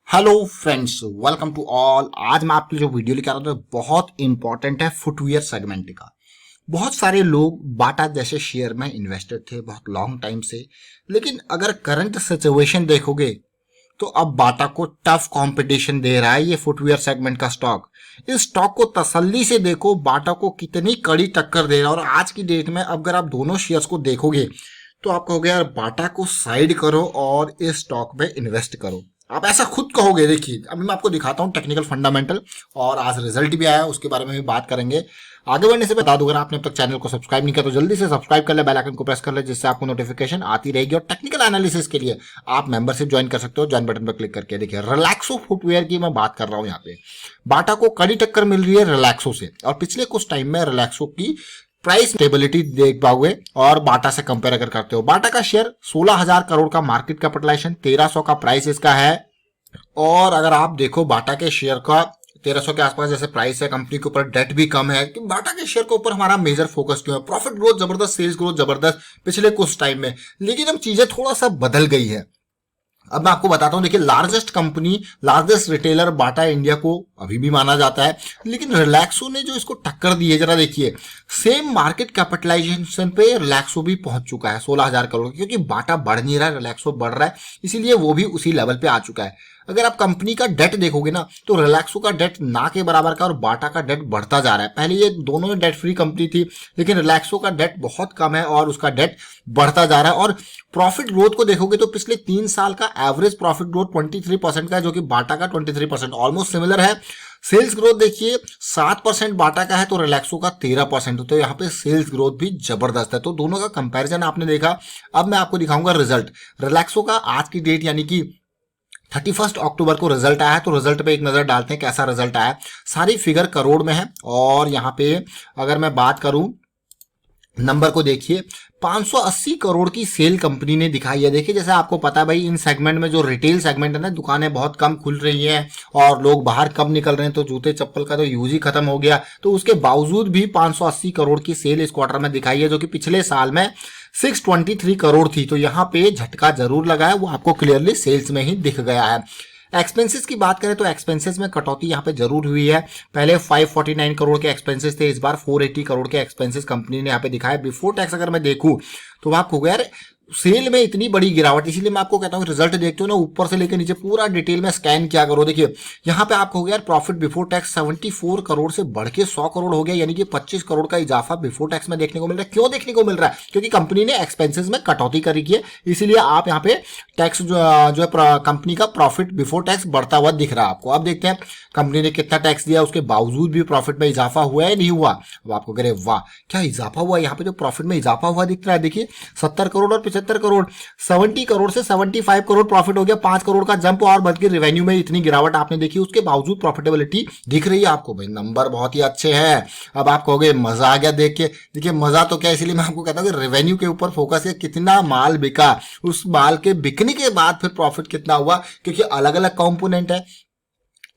Hello friends, welcome to all. आज मैं आपके जो वीडियो लेकर आ रहा हूँ बहुत इंपॉर्टेंट है फुटवियर सेगमेंट का। बहुत सारे लोग बाटा जैसे शेयर में इन्वेस्टेड थे बहुत लॉन्ग टाइम से, लेकिन अगर करंट सिचुएशन देखोगे तो अब बाटा को टफ कंपटीशन दे रहा है ये फुटवियर सेगमेंट का स्टॉक। इस स्टॉक को तसल्ली से देखो, बाटा को कितनी कड़ी टक्कर दे रहा है। और आज की डेट में अगर आप दोनों शेयर्स को देखोगे तो आप कहोगे यार बाटा को साइड करो और इस स्टॉक में इन्वेस्ट करो। आप ऐसा खुद कहोगे। देखिए अभी मैं आपको दिखाता हूँ टेक्निकल फंडामेंटल, और आज रिजल्ट भी आया उसके बारे में भी बात करेंगे। आगे बढ़ने से बता दूं, अगर आपने अब तक चैनल को सब्सक्राइब नहीं किया तो जल्दी से सब्सक्राइब कर ले, बेल आइकन को प्रेस कर ले, जिससे आपको नोटिफिकेशन आती रहेगी। और टेक्निकल एनालिसिस के लिए आप मेंबरशिप ज्वाइन कर सकते हो, ज्वाइन बटन पर क्लिक करके। देखिए रिलैक्सो फुटवेयर की मैं बात कर रहा हूँ। यहाँ पे बाटा को कड़ी टक्कर मिल रही है रिलैक्सो से, और पिछले कुछ टाइम में रिलैक्सो की प्राइस स्टेबिलिटी देख पाओगे। और बाटा से कंपेयर अगर करते हो, बाटा का शेयर 16,000 करोड़ का मार्केट कैपिटलाइजेशन, 1300 का प्राइस इसका है। और अगर आप देखो बाटा के शेयर का 1300 के आसपास जैसे प्राइस है, कंपनी के ऊपर डेट भी कम है। कि बाटा के शेयर के ऊपर हमारा मेजर फोकस क्यों है? प्रॉफिट ग्रोथ जबरदस्त, सेल्स ग्रोथ जबरदस्त पिछले कुछ टाइम में, लेकिन अब चीजें थोड़ा सा बदल गई है। अब मैं आपको बताता हूं। देखिए largest company, largest retailer Bata India को अभी भी माना जाता है, लेकिन रिलैक्सो ने जो इसको टक्कर दी है, जरा देखिए सेम मार्केट कैपिटलाइजेशन पे रिलैक्सो भी पहुंच चुका है 16,000 करोड़, क्योंकि बाटा बढ़ नहीं रहा है, रिलैक्सो बढ़ रहा है, इसीलिए वो भी उसी लेवल पे आ चुका है। अगर आप कंपनी का डेट देखोगे ना तो रिलैक्सो का डेट ना के बराबर का और बाटा का डेट बढ़ता जा रहा है। पहले ये दोनों डेट फ्री कंपनी थी, लेकिन रिलैक्सो का डेट बहुत कम है और उसका डेट बढ़ता जा रहा है। और प्रॉफिट ग्रोथ को देखोगे तो पिछले 3 साल का एवरेज प्रॉफिट ग्रोथ 23% का है, जो कि बाटा का 23% ऑलमोस्ट सिमिलर है। सेल्स ग्रोथ देखिए 7% बाटा का है तो रिलैक्सो का 13%, तो यहाँ पे सेल्स ग्रोथ भी जबरदस्त है। तो दोनों का कंपैरिजन आपने देखा। अब मैं आपको दिखाऊंगा रिजल्ट। रिलैक्सो का आज की डेट यानी कि 31 अक्टूबर को रिजल्ट आया है, तो रिजल्ट पे एक नजर डालते हैं कैसा रिजल्ट आया। सारी फिगर करोड़ में है, और यहाँ पे अगर मैं बात करूं नंबर को देखिए 580 करोड़ की सेल कंपनी ने दिखाई है। देखिए जैसे आपको पता है भाई, इन सेगमेंट में जो रिटेल सेगमेंट है ना, दुकानें बहुत कम खुल रही हैं और लोग बाहर कम निकल रहे हैं, तो जूते चप्पल का तो यूज ही खत्म हो गया। तो उसके बावजूद भी 580 करोड़ की सेल इस क्वार्टर में दिखाई है, जो कि पिछले साल में 623 करोड़ थी। तो यहाँ पे झटका जरूर लगा है, वो आपको क्लियरली सेल्स में ही दिख गया है। एक्सपेंसेस की बात करें तो एक्सपेंसेस में कटौती यहाँ पे जरूर हुई है। पहले 549 करोड़ के एक्सपेंसेस थे, इस बार 480 करोड़ के एक्सपेंसेस कंपनी ने यहाँ पे दिखाया। बिफोर टैक्स अगर मैं देखूं तो आपको यार सेल में इतनी बड़ी गिरावट, इसीलिए मैं आपको कहता हूँ रिजल्ट देखते हो ना, ऊपर से लेकर नीचे पूरा डिटेल में स्कैन किया करो। देखिए यहाँ पे आपको यार प्रॉफिट बिफोर टैक्स 74 करोड़ से बढ़ के 100 करोड़ हो गया, यानी कि 25 करोड़ का इजाफा बिफोर टैक्स में देखने को मिल रहा है। क्यों देखने को मिल रहा है? क्योंकि कंपनी ने एक्सपेंसेस में कटौती करी है, इसीलिए आप यहाँ पे टैक्स जो है कंपनी का प्रॉफिट बिफोर टैक्स बढ़ता हुआ दिख रहा है आपको। अब देखते हैं कंपनी ने कितना टैक्स दिया, उसके बावजूद भी प्रॉफिट में इजाफा हुआ है नहीं हुआ। अब आपको कह रहे वाह क्या इजाफा हुआ, यहाँ पे जो प्रॉफिट में इजाफा हुआ दिख रहा है। देखिए 70 करोड़ और 75 करोड़, 70 करोड़ से 75 करोड़ प्रॉफिट हो गया, 5 करोड़ का जंप। और बल्कि रेवेन्यू में इतनी गिरावट आपने देखी, उसके बावजूद प्रॉफिटेबिलिटी दिख रही है आपको। भाई नंबर बहुत ही अच्छे हैं। अब आप कहोगे मजा आ गया देख के। देखिए मजा तो क्या, इसलिए मैं आपको कहता हूँ कि रेवेन्यू के ऊपर फोकस है, कितना माल बिका, उस माल के बिकने के बाद फिर प्रॉफिट कितना हुआ, क्योंकि अलग अलग कंपोनेंट है,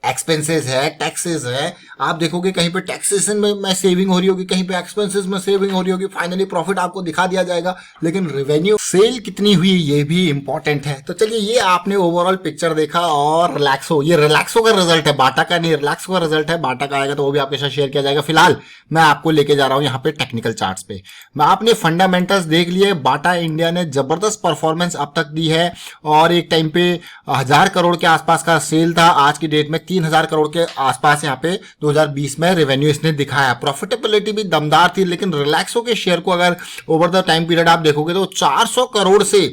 एक्सपेंसेस है, टैक्सेस है। आप देखोगे कहीं पे टैक्सेशन में सेविंग हो रही होगी, कहीं पे एक्सपेंसेस में सेविंग हो रही होगी, फाइनली प्रॉफिट आपको दिखा दिया जाएगा। लेकिन रेवेन्यू सेल कितनी हुई ये भी इंपॉर्टेंट है। तो चलिए ये आपने ओवरऑल पिक्चर देखा। और रिलैक्सो, ये रिलैक्सो का रिजल्ट है, बाटा का नहीं, रिलैक्सो का रिजल्ट है। बाटा का आएगा तो वो भी आपके साथ शेयर किया जाएगा। फिलहाल मैं आपको लेके जा रहा हूं यहाँ पे टेक्निकल चार्ट्स पे। मैं आपने फंडामेंटल्स देख लिए। बाटा इंडिया ने जबरदस्त परफॉर्मेंस अब तक दी है, और एक टाइम पे 1000 करोड़ के आसपास का सेल था, आज की डेट में 3000 करोड़ के आसपास यहाँ पे 2020 में रेवेन्यू इसने दिखाया। प्रॉफिटेबिलिटी भी दमदार थी। लेकिन रिलैक्सो के शेयर को अगर ओवर द टाइम पीरियड आप देखोगे तो 400 करोड़ से,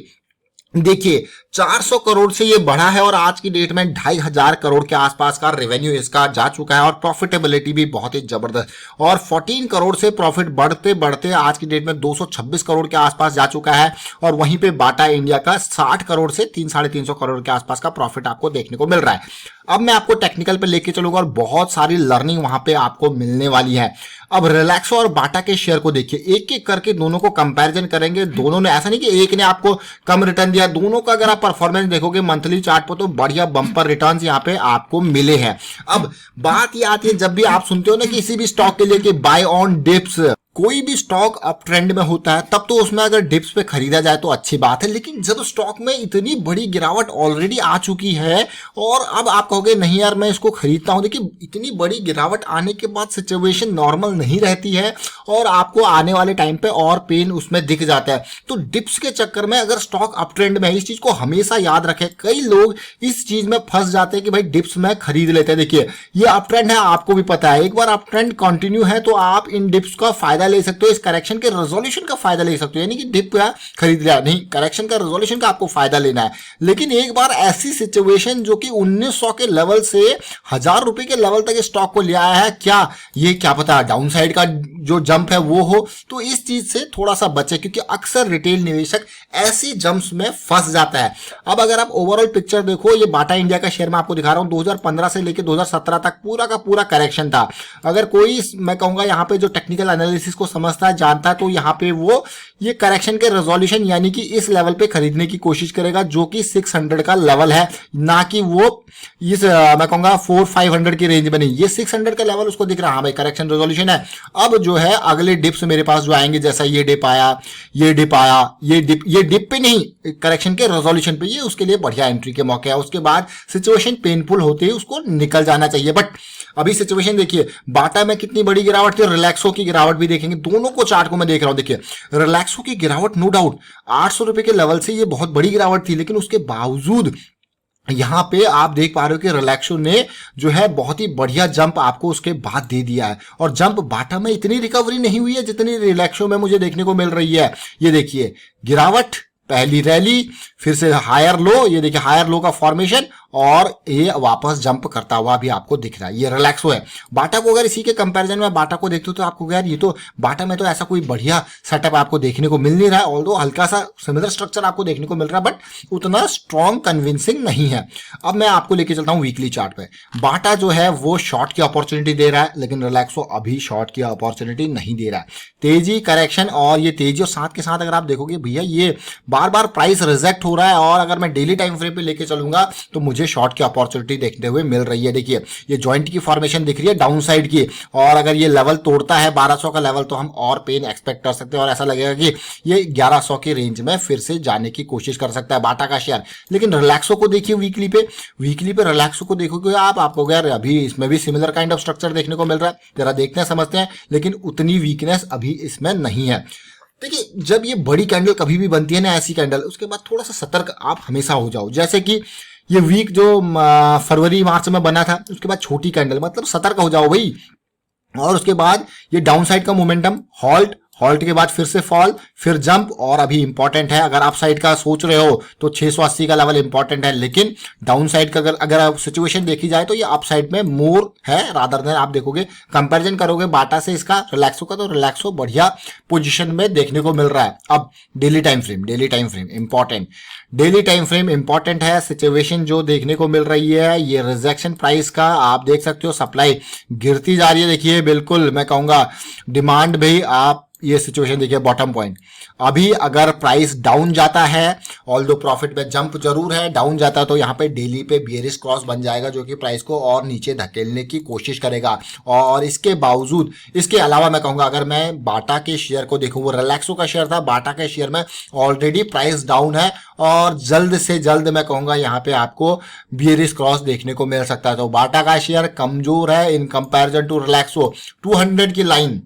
देखिए 400 करोड़ से ये बढ़ा है, और आज की डेट में 2500 करोड़ के आसपास का रेवेन्यू इसका जा चुका है। और प्रॉफिटेबिलिटी भी बहुत ही जबरदस्त, और 14 करोड़ से प्रॉफिट बढ़ते बढ़ते आज की डेट में 226 करोड़ के आसपास जा चुका है। और वहीं पे बाटा इंडिया का 60 करोड़ से 300-350 करोड़ के आसपास का प्रॉफिट आपको देखने को मिल रहा है। अब मैं आपको टेक्निकल पे लेके चलूंगा, और बहुत सारी लर्निंग वहां पे आपको मिलने वाली है। अब रिलैक्सो और बाटा के शेयर को देखिए, एक एक करके दोनों को कंपैरिजन करेंगे। दोनों ने, ऐसा नहीं कि एक ने आपको कम रिटर्न दिया, दोनों का अगर आप परफॉर्मेंस देखोगे मंथली चार्ट पर तो बढ़िया बंपर रिटर्न्स यहाँ पे आपको मिले हैं। अब बात ये आती है, जब भी आप सुनते हो ना किसी भी स्टॉक के लिए कि बाय ऑन डिप्स, कोई भी स्टॉक अप ट्रेंड में होता है तब तो उसमें अगर डिप्स पे खरीदा जाए तो अच्छी बात है, लेकिन जब स्टॉक में इतनी बड़ी गिरावट ऑलरेडी आ चुकी है और अब आप कहोगे नहीं यार मैं इसको खरीदता हूं, देखिए इतनी बड़ी गिरावट आने के बाद सिचुएशन नॉर्मल नहीं रहती है और आपको आने वाले टाइम पे और पेन उसमें दिख जाता है। तो डिप्स के चक्कर में अगर स्टॉक अप ट्रेंड में है, इस चीज को हमेशा याद रखें। कई लोग इस चीज में फंस जाते हैं कि भाई डिप्स में खरीद लेते हैं। देखिए ये अप ट्रेंड है, आपको भी पता है, एक बार अप ट्रेंड कंटिन्यू है तो आप इन डिप्स का फायदा ले सकते हो, इस करेक्शन के रेजोल्यूशन का फायदा ले सकते हो। यानी कि डिप का खरीद लिया नहीं, करेक्शन का रेजोल्यूशन का आपको फायदा लेना है। लेकिन एक बार ऐसी सिचुएशन जो कि 1900 के लेवल से 1000 रुपए के लेवल तक स्टॉक को ले आया है, क्या पता डाउन साइड का जो जंप है वो हो, तो इस चीज से थोड़ा सा बचे क्योंकि अक्सर रिटेल निवेशक ऐसी जंप्स में फंस जाता है। अब अगर आप ओवरऑल पिक्चर देखो, ये बाटा इंडिया का शेयर मैं आपको दिखा रहा हूं, 2015 से लेकर 2017 तक पूरा का पूरा करेक्शन था। अगर कोई मैं कहूंगा यहाँ पे जो टेक्निकल एनालिसिस को समझता है जानता है तो यहाँ पे वो ये करेक्शन के रेजोल्यूशन यानी कि इस लेवल पे खरीदने की कोशिश करेगा जो कि 600 का लेवल है, ना कि वो इस मैं कहूंगा 400-500 की रेंज में नहीं। ये 600 का लेवल उसको दिख रहा है, हाँ भाई करेक्शन रेजोल्यूशन है। अब जो है अगले डिप्स मेरे पास जो आएंगे, जैसा ये डिप आया, ये डिप पे नहीं, करेक्शन के रेजोल्यूशन पे, ये उसके लिए बढ़िया एंट्री के मौके है। उसके बाद सिचुएशन पेनफुल होते ही उसको निकल जाना चाहिए। बट अभी सिचुएशन देखिए, बाटा में कितनी बड़ी गिरावट थी, रिलैक्सो की गिरावट भी देखेंगे, दोनों को चार्ट को मैं देख रहा हूं। देखिए रिलैक्सो की गिरावट नो डाउट 800 रुपए के लेवल से ये बहुत बड़ी गिरावट थी, लेकिन उसके बावजूद यहां पे आप देख पा रहे हो कि रिलैक्सो ने जो है बहुत ही बढ़िया जंप आपको उसके बाद दे दिया है। और जंप बाटा में इतनी रिकवरी नहीं हुई है जितनी रिलैक्सो में मुझे देखने को मिल रही है। ये देखिए गिरावट, पहली रैली, फिर से हायर लो, ये देखिए हायर लो का फॉर्मेशन, और ये वापस जंप करता हुआ भी आपको दिख रहा है। ये रिलैक्सो है। बाटा को अगर इसी के कंपैरिजन में बाटा को देखते हो तो आपको यार ये तो बाटा में तो ऐसा कोई बढ़िया सेटअप आपको देखने को मिल नहीं रहा है। ऑल्दो हल्का सा सिमिलर स्ट्रक्चर आपको देखने को मिल रहा है बट उतना स्ट्रॉन्ग कन्विंसिंग नहीं है। अब मैं आपको लेके चलता हूं वीकली चार्ट पे। बाटा जो है वो शॉर्ट की अपॉर्चुनिटी दे रहा है, लेकिन रिलैक्सो अभी शॉर्ट की अपॉर्चुनिटी नहीं दे रहा है। तेजी, करेक्शन और ये तेजी और साथ के साथ अगर आप देखोगे भैया ये बार बार प्राइस रिजेक्ट हो रहा है, और अगर मैं डेली टाइम फ्रेम पे लेके चलूंगा तो मुझे शॉर्ट की अपॉर्चुनिटी देखते हुए मिल रही है। देखिए ये जॉइंट की फॉर्मेशन दिख रही है डाउन साइड की, और अगर ये लेवल तोड़ता है 1200 का लेवल तो हम और पेन एक्सपेक्ट कर सकते हैं, और ऐसा लगेगा कि ये 1100 की रेंज में फिर से जाने की कोशिश कर सकता है बाटा का शेयर। लेकिन रिलैक्सो को देखिए वीकली पे रिलैक्सो को देखोगे आपको यार अभी इसमें भी सिमिलर काइंड ऑफ स्ट्रक्चर देखने को मिल रहा है। जरा देखते हैं समझते हैं, लेकिन उतनी वीकनेस अभी इसमें नहीं है। देखिए जब ये बड़ी कैंडल कभी भी बनती है ना ऐसी कैंडल, उसके बाद थोड़ा सा सतर्क आप हमेशा हो जाओ। जैसे कि ये वीक जो फरवरी मार्च में बना था, उसके बाद छोटी कैंडल, मतलब सतर्क हो जाओ भाई। और उसके बाद ये डाउन साइड का मोमेंटम, हॉल्ट के बाद फिर से फॉल, फिर जंप, और अभी इंपॉर्टेंट है अगर आप साइड का सोच रहे हो तो 680 का लेवल इंपॉर्टेंट है। लेकिन डाउन साइड का अगर सिचुएशन देखी जाए तो ये अप साइड में मोर है रादर देन। आप देखोगे कंपैरिजन करोगे बाटा से इसका रिलैक्सो का, तो रिलैक्सो बढ़िया पोजीशन में देखने को मिल रहा है। अब daily time frame important, daily time frame important है। सिचुएशन जो देखने को मिल रही है ये रिजेक्शन प्राइस का, आप देख सकते हो सप्लाई गिरती जा रही है। देखिए बिल्कुल मैं कहूंगा डिमांड भी, आप ये सिचुएशन देखिए बॉटम पॉइंट। अभी अगर प्राइस डाउन जाता है, ऑल्दो प्रॉफिट में जंप जरूर है, डाउन जाता है तो यहाँ पे डेली पे बियरिश क्रॉस बन जाएगा जो कि प्राइस को और नीचे धकेलने की कोशिश करेगा। और इसके बावजूद, इसके अलावा मैं कहूंगा अगर मैं बाटा के शेयर को देखूं, वो रिलैक्सो का शेयर था, बाटा के शेयर में ऑलरेडी प्राइस डाउन है और जल्द से जल्द मैं कहूंगा यहाँ पे आपको बियरिश क्रॉस देखने को मिल सकता है। तो बाटा का शेयर कमजोर है इन कंपैरिजन टू रिलैक्सो। 200 की लाइन,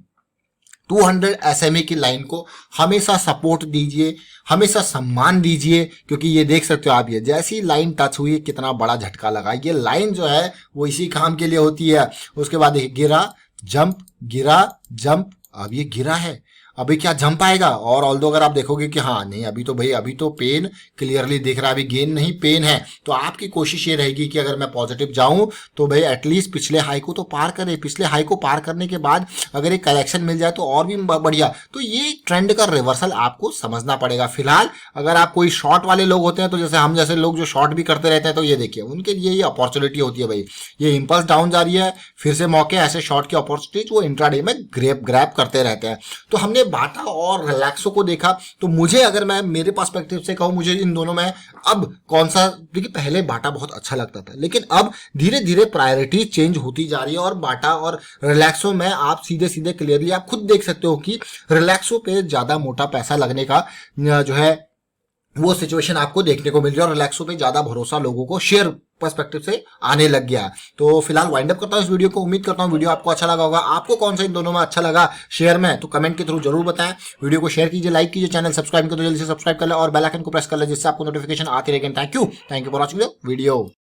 200 SMA की लाइन को हमेशा सपोर्ट दीजिए, हमेशा सम्मान दीजिए, क्योंकि ये देख सकते हो आप, ये जैसी लाइन टच हुई कितना बड़ा झटका लगा। ये लाइन जो है वो इसी काम के लिए होती है। उसके बाद देखिए गिरा जंप, अब ये गिरा है, अभी क्या जंप आएगा। और ऑल्दो अगर आप देखोगे कि हाँ नहीं अभी तो भाई अभी तो पेन क्लियरली दिख रहा है, अभी गेन नहीं पेन है, तो आपकी कोशिश ये रहेगी कि अगर मैं पॉजिटिव जाऊं तो भाई एटलीस्ट पिछले हाई को तो पार करें। पिछले हाई को पार करने के बाद अगर एक करेक्शन मिल जाए तो और भी बढ़िया। तो ये ट्रेंड का रिवर्सल आपको समझना पड़ेगा। फिलहाल अगर आप कोई शॉर्ट वाले लोग होते हैं, तो जैसे हम जैसे लोग जो शॉर्ट भी करते रहते हैं, तो ये देखिए उनके लिए ये अपॉर्चुनिटी होती है भाई। ये इंपल्स डाउन जा रही है, फिर से मौके ऐसे शॉर्ट की अपॉर्चुनिटीज वो इंट्राडे में ग्रैब करते रहते हैं। तो हमने मैंने बाटा और रिलैक्सो को देखा तो मुझे, अगर मैं मेरे पर्सपेक्टिव से कहूँ, मुझे इन दोनों में अब कौन सा, देखिए पहले बाटा बहुत अच्छा लगता था लेकिन अब धीरे धीरे प्रायोरिटी चेंज होती जा रही है और बाटा और रिलैक्सो में आप सीधे सीधे क्लियरली आप खुद देख सकते हो कि रिलैक्सो पे ज्यादा मोटा पैसा लगने का जो है वो सिचुएशन आपको देखने को मिल रही है और रिलैक्सो पे ज्यादा भरोसा लोगों को शेयर पर्सपेक्टिव से आने लग गया। तो फिलहाल वाइंड अप करता हूँ इस वीडियो को। उम्मीद करता हूँ वीडियो आपको अच्छा लगा होगा। आपको कौन सा इन दोनों में अच्छा लगा शेयर में, तो कमेंट के थ्रू जरूर बताएं। वीडियो को शेयर कीजिए, लाइक कीजिए, चैनल सब्सक्राइब कर तो जल्दी से सब्सक्राइब कर ले और बेल आइकन को प्रेस कर ले जिससे आपको नोटिफिकेशन आती रहेगी। Thank you for watching the video.